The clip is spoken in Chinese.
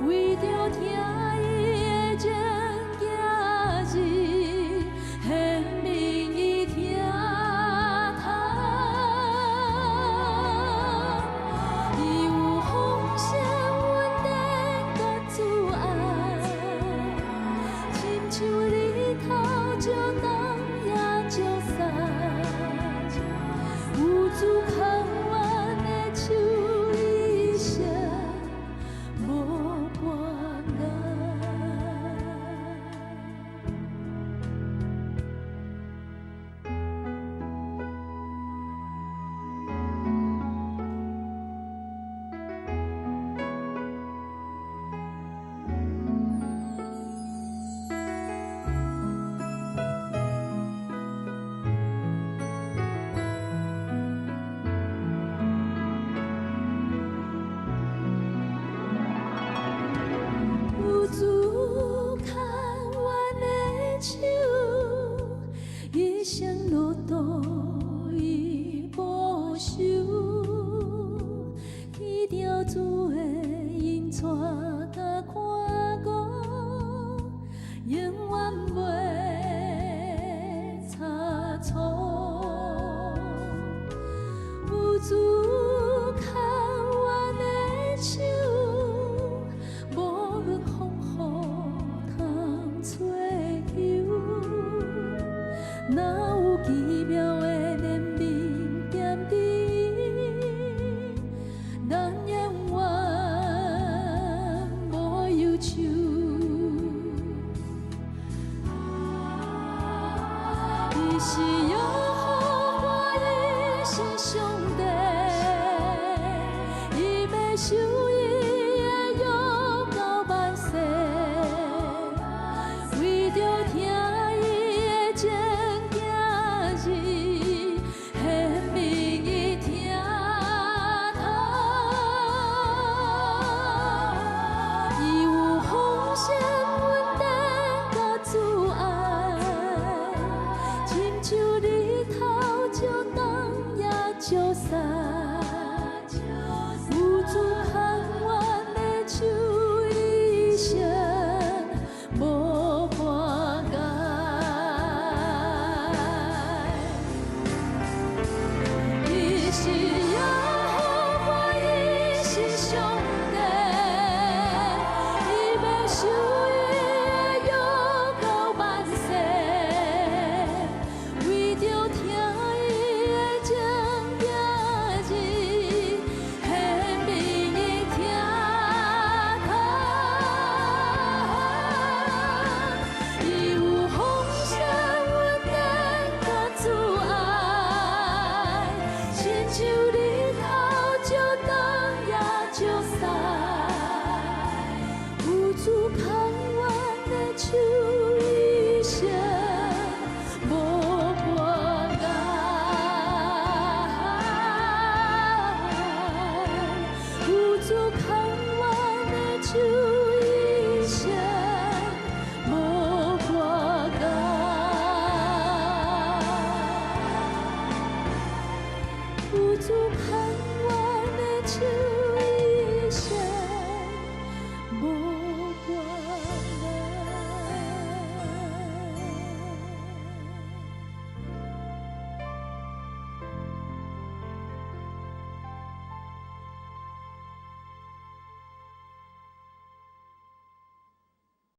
为着听伊的情行字，献明伊听透。伊有丰盛稳定甲自爱，亲像日头照东也照西，有主空愿的手伊声无半解。有主牵阮的手，一生路途伊保守，去着主的引带甲看顾，永远袂差错。有主牵阮的手。无论风雨通吹求，哪有奇妙的怜悯点滴，咱永远无忧愁。伊是耶和华，伊是上帝，伊要守伊的约到万世，为着听伊的情行字，献明伊听透。伊有丰盛稳定甲自爱，亲像日头照东也照西，有主牵阮的手伊声无半解。伊是耶和华，伊是上帝，伊要守伊的约到万世，为着听伊的情行字，献明伊听透。伊有丰盛稳定甲自爱，亲像日头照东也照西，有主牵阮的手伊声无半解。有主牵阮的手伊声无半解。有主牵阮的手伊声。